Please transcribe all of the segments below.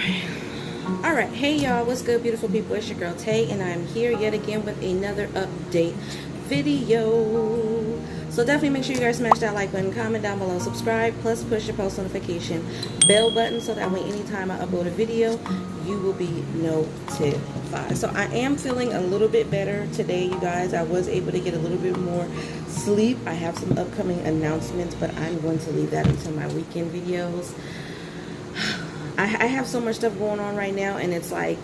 All right, hey y'all, what's good, beautiful people? It's your girl Tay, and I'm here yet again with another update video. So definitely make sure you guys smash that like button, comment down below, subscribe, plus push your post notification bell button so that way anytime I upload a video, you will be notified. So I am feeling a little bit better today, you guys. I was able to get a little bit more sleep. I have some upcoming announcements, but I'm going to leave that until my weekend videos. I have so much stuff going on right now, and it's like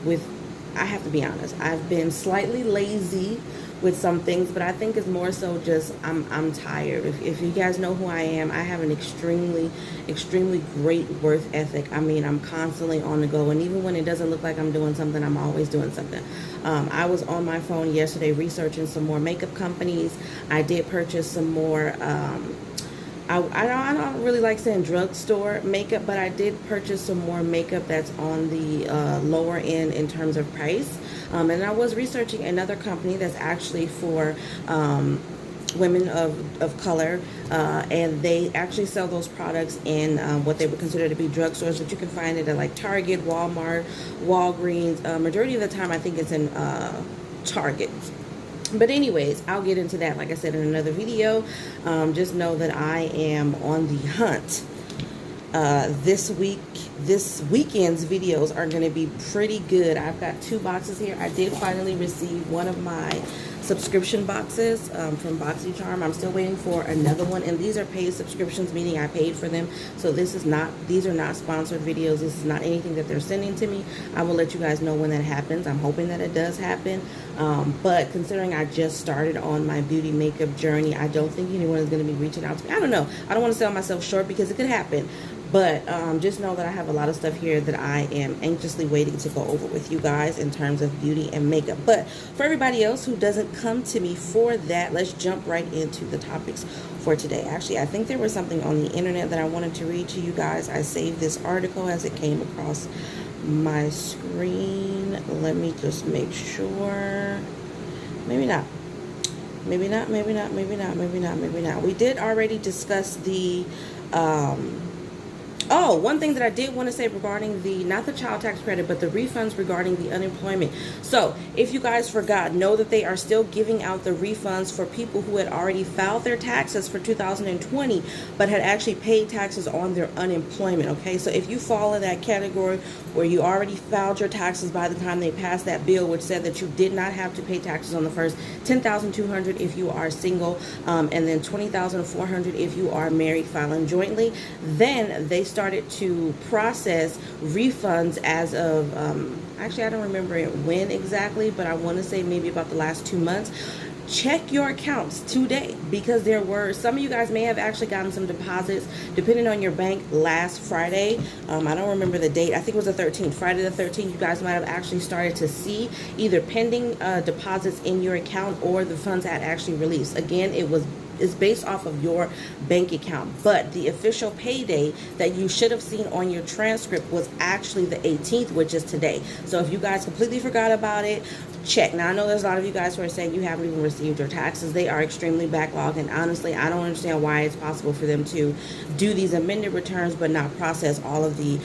I have to be honest, I've been slightly lazy with some things, but I think it's more so just I'm tired. If you guys know who I am, I have an extremely great work ethic. I mean, I'm constantly on the go, and even when it doesn't look like I'm doing something, I'm always doing something. I was on my phone yesterday researching some more makeup companies. I did purchase some more I don't really like saying drugstore makeup, but I did purchase some more makeup that's on the lower end in terms of price. And I was researching another company that's actually for women of color, and they actually sell those products in what they would consider to be drugstores, but you can find it at like Target, Walmart, Walgreens. Majority of the time I think it's in Target. But anyways, I'll get into that, like I said, in another video. Just know that I am on the hunt. This weekend's videos are going to be pretty good. I've got 2 boxes here. I did finally receive one of my subscription boxes from BoxyCharm. I'm still waiting for another one, and these are paid subscriptions, meaning I paid for them. So these are not sponsored videos. This is not anything that they're sending to me. I will let you guys know when that happens. I'm hoping that it does happen. But considering I just started on my beauty makeup journey, I don't think anyone is going to be reaching out to me. I don't know. I don't want to sell myself short because it could happen. But just know that I have a lot of stuff here that I am anxiously waiting to go over with you guys in terms of beauty and makeup. But for everybody else who doesn't come to me for that, let's jump right into the topics for today. Actually, I think there was something on the internet that I wanted to read to you guys. I saved this article as it came across my screen. Let me just make sure. Maybe not. Maybe not. We did already discuss the oh, one thing that I did want to say regarding not the child tax credit, but the refunds regarding the unemployment. So if you guys forgot, know that they are still giving out the refunds for people who had already filed their taxes for 2020, but had actually paid taxes on their unemployment. Okay, so if you fall in that category where you already filed your taxes by the time they passed that bill, which said that you did not have to pay taxes on the first $10,200 if you are single, and then $20,400 if you are married filing jointly, then they started to process refunds as of actually I don't remember when exactly, but I want to say maybe about the last 2 months. Check your accounts today, because there were some of you guys may have actually gotten some deposits depending on your bank last Friday. I don't remember the date. I think it was the 13th, Friday the 13th. You guys might have actually started to see either pending deposits in your account or the funds had actually released. Again, it's based off of your bank account, but the official payday that you should have seen on your transcript was actually the 18th, which is today. So if you guys completely forgot about it, check. Now I know there's a lot of you guys who are saying you haven't even received your taxes. They are extremely backlogged, and honestly I don't understand why it's possible for them to do these amended returns but not process all of the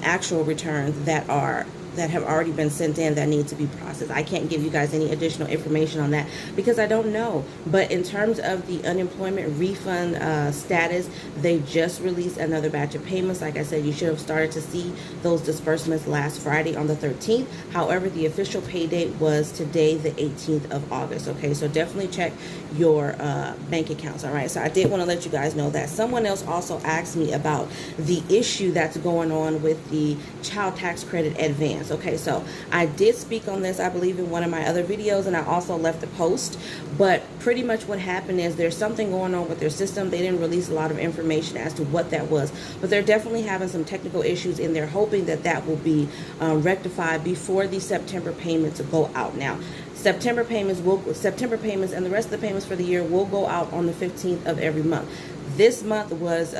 actual returns that have already been sent in that need to be processed. I can't give you guys any additional information on that because I don't know. But in terms of the unemployment refund status, they just released another batch of payments. Like I said, you should have started to see those disbursements last Friday on the 13th. However, the official pay date was today, the 18th of August. Okay, so definitely check your bank accounts. All right, so I did want to let you guys know that. Someone else also asked me about the issue that's going on with the child tax credit advance. Okay, so I did speak on this, I believe, in one of my other videos, and I also left a post. But pretty much what happened is there's something going on with their system. They didn't release a lot of information as to what that was, but they're definitely having some technical issues, and they're hoping that that will be rectified before the September payments go out. Now, September payments and the rest of the payments for the year will go out on the 15th of every month. This month was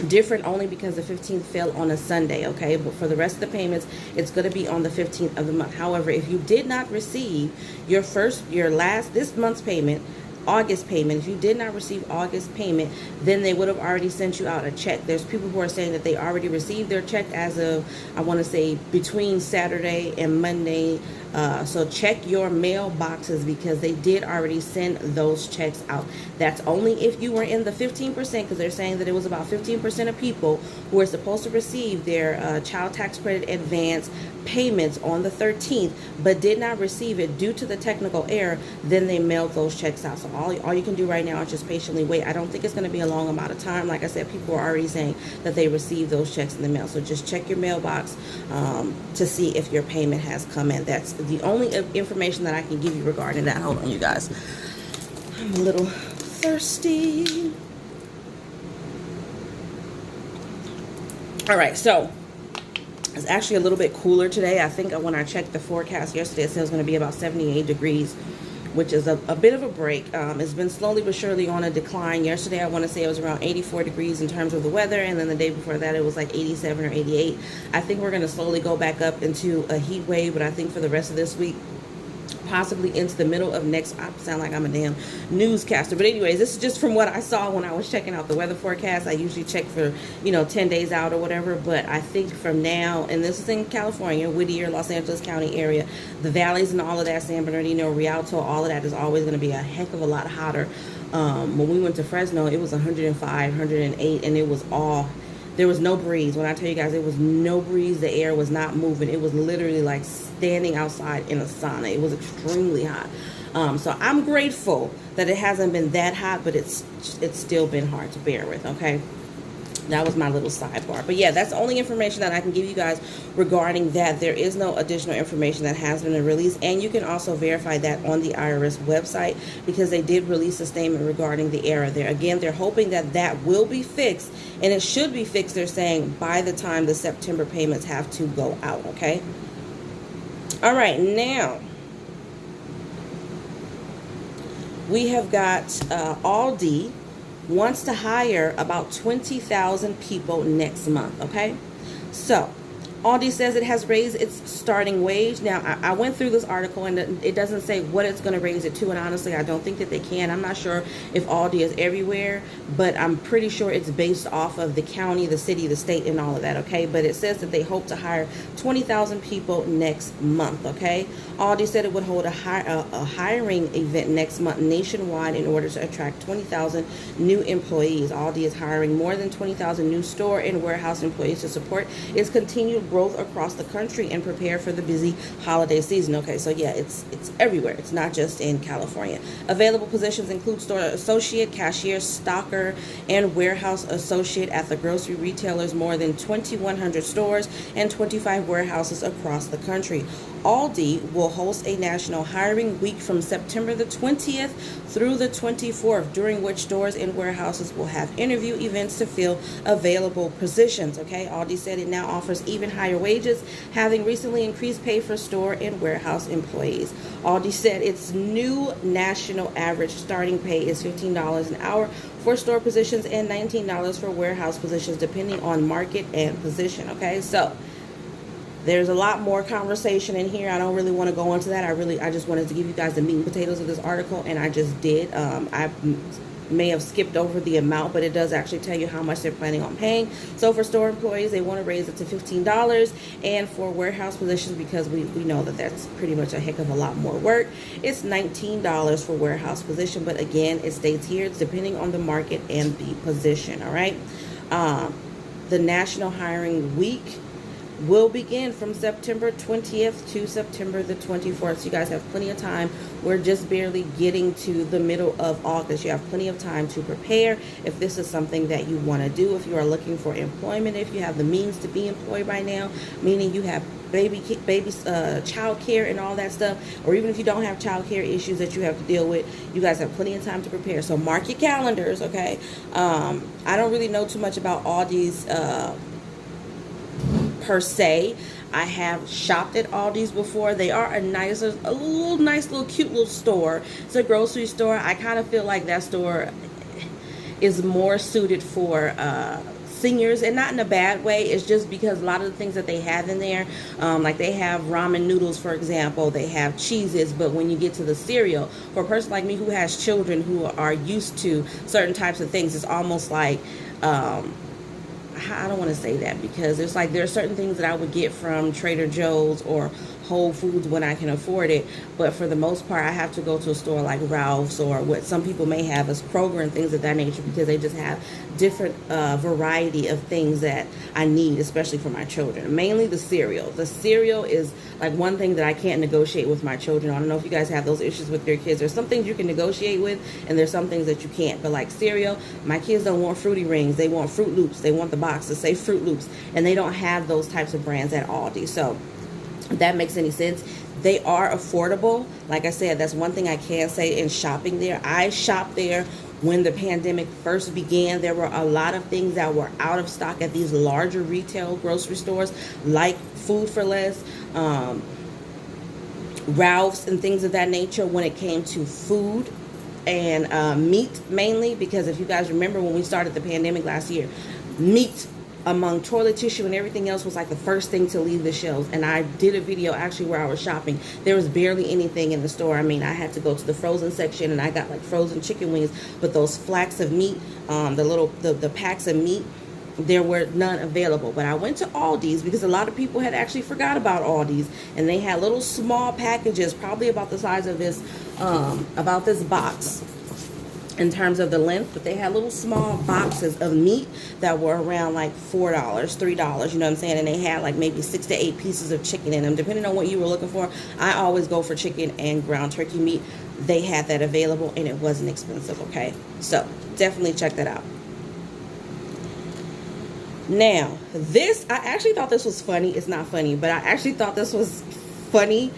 different only because the 15th fell on a Sunday, okay? But for the rest of the payments, it's going to be on the 15th of the month. However, if you did not receive this month's payment August payment. If you did not receive August payment, then they would have already sent you out a check. There's people who are saying that they already received their check as of, I want to say, between Saturday and Monday. So check your mailboxes because they did already send those checks out. That's only if you were in the 15%, because they're saying that it was about 15% of people who are supposed to receive their child tax credit advance payments on the 13th, but did not receive it due to the technical error. Then they mailed those checks out. So all you can do right now is just patiently wait. I don't think it's going to be a long amount of time. Like I said, people are already saying that they received those checks in the mail. So just check your mailbox to see if your payment has come in. That's the only information that I can give you regarding that. Hold on, you guys. I'm a little thirsty. All right, so it's actually a little bit cooler today. I think when I checked the forecast yesterday, it said it was going to be about 78 degrees, which is a bit of a break. It's been slowly but surely on a decline. Yesterday, I want to say it was around 84 degrees in terms of the weather, and then the day before that, it was like 87 or 88. I think we're going to slowly go back up into a heat wave, but I think for the rest of this week, possibly into the middle of next, I sound like I'm a damn newscaster, but anyways, this is just from what I saw when I was checking out the weather forecast. I usually check for 10 days out or whatever, but I think from now, and this is in California, Whittier, Los Angeles County area, the valleys and all of that, San Bernardino, Rialto, all of that is always going to be a heck of a lot hotter. When we went to Fresno, it was 105, 108, and it was all, there was no breeze. When I tell you guys, it was no breeze, the air was not moving. It was literally like standing outside in a sauna. It was extremely hot. So I'm grateful that it hasn't been that hot, but it's still been hard to bear with, okay? That was my little sidebar. But yeah, that's the only information that I can give you guys regarding that. There is no additional information that has been released, and you can also verify that on the IRS website because they did release a statement regarding the error there. Again, they're hoping that that will be fixed, and it should be fixed, they're saying, by the time the September payments have to go out, okay? All right, now we have got Aldi wants to hire about 20,000 people next month, okay? So Aldi says it has raised its starting wage. Now, I went through this article, and it doesn't say what it's going to raise it to, and honestly, I don't think that they can. I'm not sure if Aldi is everywhere, but I'm pretty sure it's based off of the county, the city, the state, and all of that, okay? But it says that they hope to hire 20,000 people next month, okay? Aldi said it would hold a hiring event next month nationwide in order to attract 20,000 new employees. Aldi is hiring more than 20,000 new store and warehouse employees to support its continued growth across the country and prepare for the busy holiday season. Okay, so yeah, it's everywhere. It's not just in California. Available positions include store associate, cashier, stocker, and warehouse associate at the grocery retailers, more than 2,100 stores and 25 warehouses across the country. Aldi will host a national hiring week from September the 20th through the 24th, during which stores and warehouses will have interview events to fill available positions. Okay, Aldi said it now offers even higher wages, having recently increased pay for store and warehouse employees. Aldi said its new national average starting pay is $15 an hour for store positions and $19 for warehouse positions, depending on market and position. Okay, so there's a lot more conversation in here. I don't really want to go into that. I just wanted to give you guys the meat and potatoes of this article, and I just did. I may have skipped over the amount, but it does actually tell you how much they're planning on paying. So for store employees, they want to raise it to $15, and for warehouse positions, because we know that that's pretty much a heck of a lot more work, it's $19 for warehouse position. But again, it states here it's depending on the market and the position. All right, the National Hiring Week will begin from September 20th to September the 24th. So you guys have plenty of time. We're just barely getting to the middle of August. You have plenty of time to prepare if this is something that you want to do. If you are looking for employment, if you have the means to be employed by now, meaning you have child care and all that stuff, or even if you don't have child care issues that you have to deal with, you guys have plenty of time to prepare. So mark your calendars, okay? I don't really know too much about Aldi's per se. I have shopped at Aldi's before. They are a nice little cute little store. It's a grocery store. I kind of feel like that store is more suited for seniors, and not in a bad way. It's just because a lot of the things that they have in there, like they have ramen noodles, for example, they have cheeses, but when you get to the cereal, for a person like me who has children who are used to certain types of things, it's almost like, I don't want to say that, because it's like there are certain things that I would get from Trader Joe's or Whole Foods when I can afford it, but for the most part I have to go to a store like Ralph's, or what some people may have as Kroger and things of that nature, because they just have different variety of things that I need, especially for my children. Mainly the cereal. The cereal is like one thing that I can't negotiate with my children. I don't know if you guys have those issues with your kids. There's some things you can negotiate with, and there's some things that you can't. But like cereal, my kids don't want Fruity Rings. They want Fruit Loops. They want the box to say Fruit Loops, and they don't have those types of brands at Aldi. So if that makes any sense. They are affordable. Like I said, that's one thing I can say in shopping there. I shopped there when the pandemic first began. There were a lot of things that were out of stock at these larger retail grocery stores, like Food for Less, Ralph's, and things of that nature when it came to food and meat mainly, because if you guys remember when we started the pandemic last year, meat among toilet tissue and everything else was like the first thing to leave the shelves. And I did a video actually where I was shopping. There was barely anything in the store. I mean, I had to go to the frozen section and I got like frozen chicken wings, but those flacks of meat, the packs of meat, there were none available. But I went to Aldi's because a lot of people had actually forgot about Aldi's, and they had little small packages, probably about the size of this, about this box in terms of the length, but they had little small boxes of meat that were around like $4, $3, you know what I'm saying? And they had like maybe 6 to 8 pieces of chicken in them, depending on what you were looking for. I always go for chicken and ground turkey meat. They had that available, and it wasn't expensive, okay? So definitely check that out. Now, this, I actually thought this was funny. It's not funny, but I actually thought this was funny.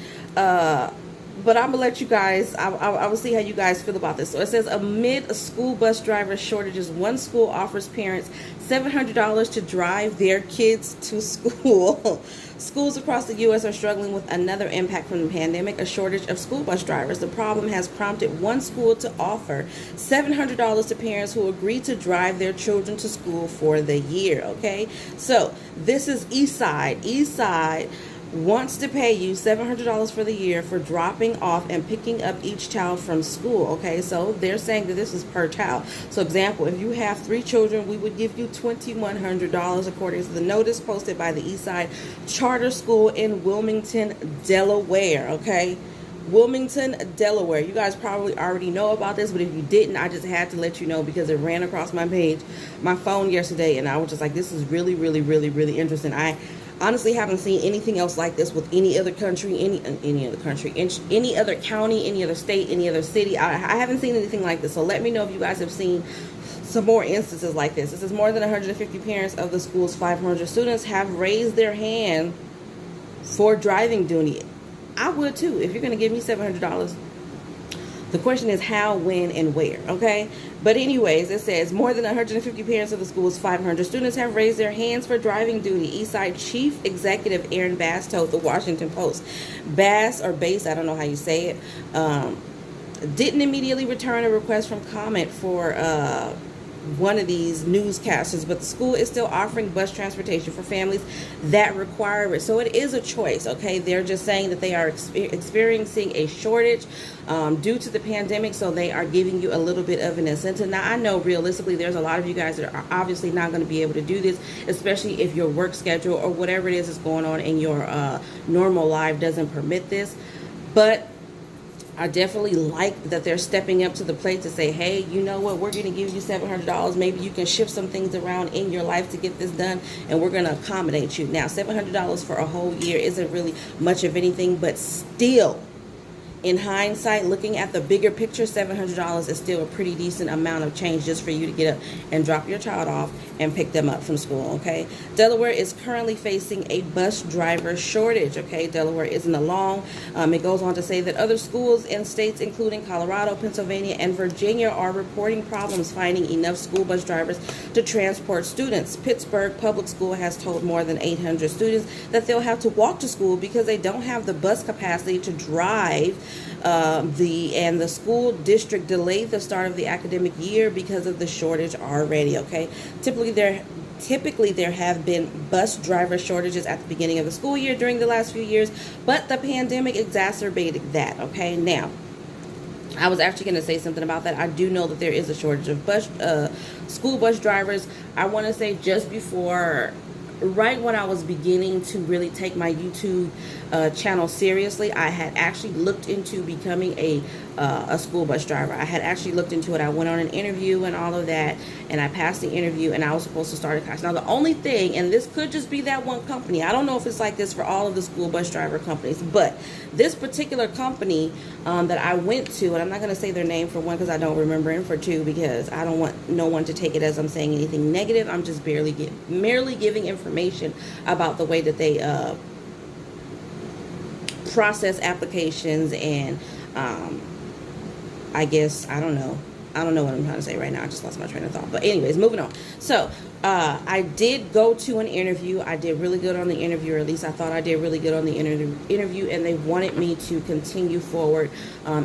But I'm going to let you guys, I will see how you guys feel about this. So it says, amid a school bus driver shortages, one school offers parents $700 to drive their kids to school. Schools across the U.S. are struggling with another impact from the pandemic, a shortage of school bus drivers. The problem has prompted one school to offer $700 to parents who agree to drive their children to school for the year, okay? So this is Eastside. Eastside wants to pay you $700 for the year for dropping off and picking up each child from school, okay? So they're saying that this is per child. So example, if you have 3 children, we would give you $2,100 according to the notice posted by the Eastside Charter School in Wilmington, Delaware, okay? Wilmington, Delaware. You guys probably already know about this, but if you didn't, I just had to let you know because it ran across my page, my phone yesterday, and I was just like, this is really, really, really, really interesting. I honestly haven't seen anything else like this with any other country, any other country, any other county, any other state, any other city. I haven't seen anything like this. So let me know if you guys have seen some more instances like this. This is more than 150 parents of the school's 500 students have raised their hand for driving duty. I would too if you're going to give me $700. The question is how, when, and where, okay? But anyways, it says more than 150 parents of the school's 500 students have raised their hands for driving duty. Eastside Chief Executive Aaron Bass told the Washington Post. Bass, or Bass, I don't know how you say it, didn't immediately return a request from comment for one of these newscasters, but the school is still offering bus transportation for families that require it. So it is a choice, okay? They're just saying that they are experiencing a shortage due to the pandemic, so they are giving you a little bit of an incentive. Now, I know realistically there's a lot of you guys that are obviously not going to be able to do this, especially if your work schedule or whatever it is that's going on in your normal life doesn't permit this, but I definitely like that they're stepping up to the plate to say, hey, you know what, we're going to give you $700. Maybe you can shift some things around in your life to get this done, and we're going to accommodate you. Now, $700 for a whole year isn't really much of anything, but still, in hindsight, looking at the bigger picture, $700 is still a pretty decent amount of change just for you to get up and drop your child off and pick them up from school, okay? Delaware is currently facing a bus driver shortage, okay? Delaware isn't alone. It goes on to say that other schools in states including Colorado, Pennsylvania, and Virginia are reporting problems finding enough school bus drivers to transport students. Pittsburgh Public School has told more than 800 students that they'll have to walk to school because they don't have the bus capacity to drive. The school district delayed the start of the academic year because of the shortage already, okay? Typically, there typically there have been bus driver shortages at the beginning of the school year during the last few years, but the pandemic exacerbated that. Okay, now I was actually going to say something about that. I do know that there is a shortage of school bus drivers. I want to say just before, right when I was beginning to really take my YouTube channel seriously, I had actually looked into becoming a school bus driver. I had actually looked into it. I went on an interview and all of that, and I passed the interview, and I was supposed to start a class. Now, the only thing, and this could just be that one company, I don't know if it's like this for all of the school bus driver companies, but this particular company that I went to, and I'm not going to say their name for one because I don't remember, and for two because I don't want no one to take it as I'm saying anything negative. I'm just merely giving information about the way that they process applications, and I guess I don't know what I'm trying to say right now. I just lost my train of thought. But anyways, moving on. So I did go to an interview. I did really good on the interview, or at least I thought I did really good on the interview, and they wanted me to continue forward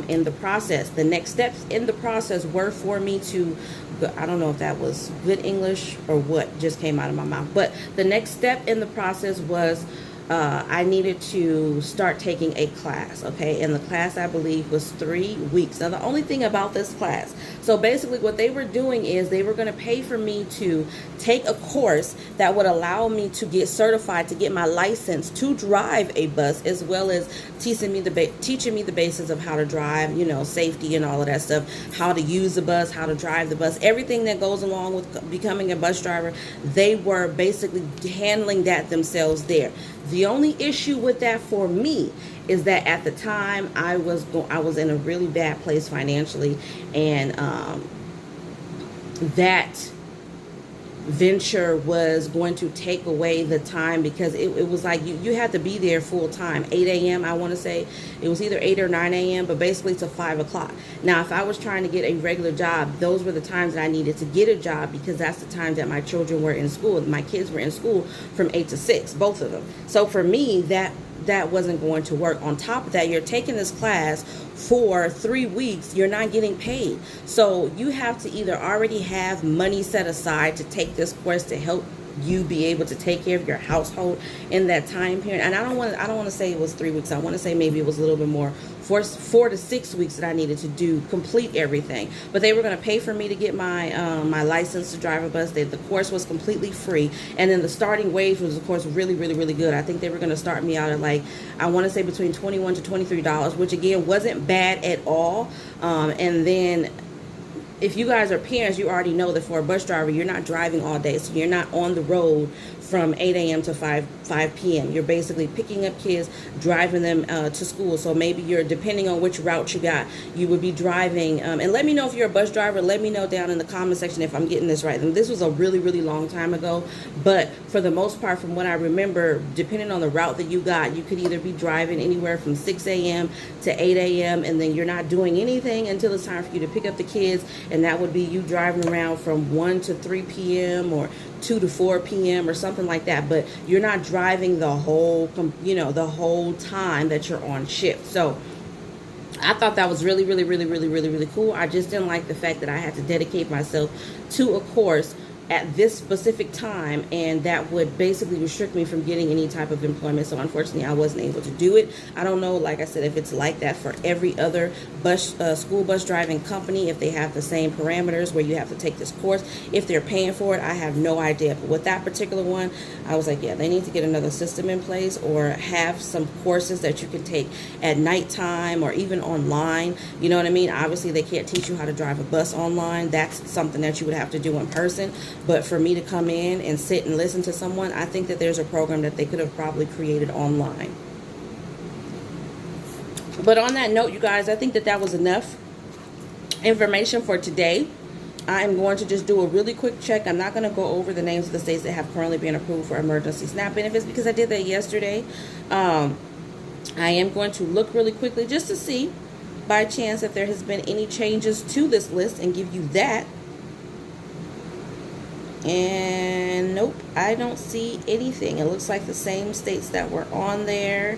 in the process. The next steps in the process were for me to, I don't know if that was good English or what just came out of my mouth, but the next step in the process was I needed to start taking a class, okay? And the class, I believe, was 3 weeks. Now, the only thing about this class, so basically what they were doing is they were going to pay for me to take a course that would allow me to get certified, to get my license to drive a bus, as well as teaching me the basis of how to drive, you know, safety and all of that stuff, how to use the bus, how to drive the bus, everything that goes along with becoming a bus driver. They were basically handling that themselves there. The only issue with that for me is that at the time I was in a really bad place financially, and that venture was going to take away the time, because it was like you had to be there full time, 8 a.m. I want to say it was either 8 or 9 a.m. but basically to 5 o'clock. Now, if I was trying to get a regular job, those were the times that I needed to get a job, because that's the time that my children were in school. My kids were in school from 8 to 6, both of them. So for me, that wasn't going to work. On top of that, you're taking this class for 3 weeks, you're not getting paid. So you have to either already have money set aside to take this course to help you be able to take care of your household in that time period. And I don't want to say it was 3 weeks. I want to say maybe it was a little bit more, 4 to 6 weeks that I needed to complete everything. But they were going to pay for me to get my my license to drive a bus. The course was completely free, and then the starting wage was, of course, really, really, really good. I think they were going to start me out at, like, I want to say between $21 to $23, which again wasn't bad at all. And then, if you guys are parents, you already know that for a bus driver, you're not driving all day. So you're not on the road from 8 a.m. to 5 p.m. You're basically picking up kids, driving them to school. So maybe you're, depending on which route you got, you would be driving. And let me know if you're a bus driver. Let me know down in the comment section if I'm getting this right. And this was a really, really long time ago. But for the most part, from what I remember, depending on the route that you got, you could either be driving anywhere from 6 a.m. to 8 a.m. and then you're not doing anything until it's time for you to pick up the kids. And that would be you driving around from 1 to 3 p.m. or 2 to 4 p.m. or something like that. But you're not driving the whole, the whole time that you're on shift. So I thought that was really, really, really, really, really, really cool. I just didn't like the fact that I had to dedicate myself to a course at this specific time, and that would basically restrict me from getting any type of employment. So unfortunately, I wasn't able to do it. I don't know, like I said, if it's like that for every other school bus driving company, if they have the same parameters where you have to take this course, if they're paying for it, I have no idea. But with that particular one, I was like, yeah, they need to get another system in place, or have some courses that you can take at nighttime or even online. You know what I mean? Obviously, they can't teach you how to drive a bus online. That's something that you would have to do in person. But for me to come in and sit and listen to someone, I think that there's a program that they could have probably created online. But on that note, you guys, I think that was enough information for today. I'm going to just do a really quick check. I'm not going to go over the names of the states that have currently been approved for emergency SNAP benefits, because I did that yesterday. I am going to look really quickly just to see, by chance, if there has been any changes to this list, and give you that. And nope, I don't see anything. It looks like the same states that were on there.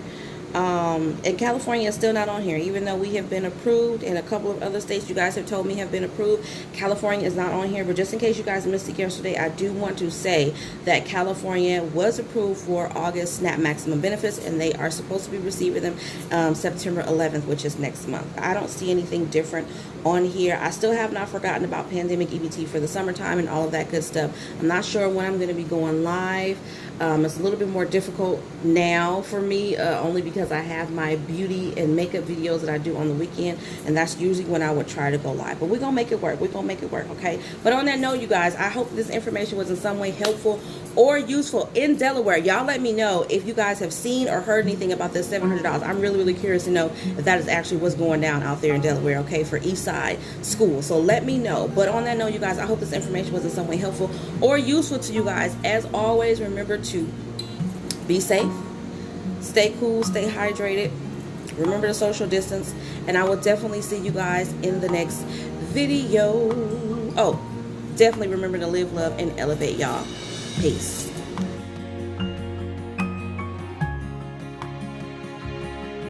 And California is still not on here, even though we have been approved, and a couple of other states you guys have told me have been approved. California is not on here, but just in case you guys missed it yesterday, I do want to say that California was approved for August SNAP maximum benefits, and they are supposed to be receiving them September 11th, which is next month. I don't see anything different on here. I still have not forgotten about pandemic EBT for the summertime and all of that good stuff. I'm not sure when I'm going to be going live. It's a little bit more difficult now for me, only because I have my beauty and makeup videos that I do on the weekend, and that's usually when I would try to go live. But we're going to make it work. We're going to make it work, okay? But on that note, you guys, I hope this information was in some way helpful or useful in Delaware. Y'all let me know if you guys have seen or heard anything about this $700. I'm really, really curious to know if that is actually what's going down out there in Delaware, okay, for Eastside School. So let me know. But on that note, you guys, I hope this information was in some way helpful or useful to you guys. As always, remember to be safe, stay cool, stay hydrated, remember the social distance, and I will definitely see you guys in the next video. Oh, definitely remember to live, love, and elevate, y'all. Peace.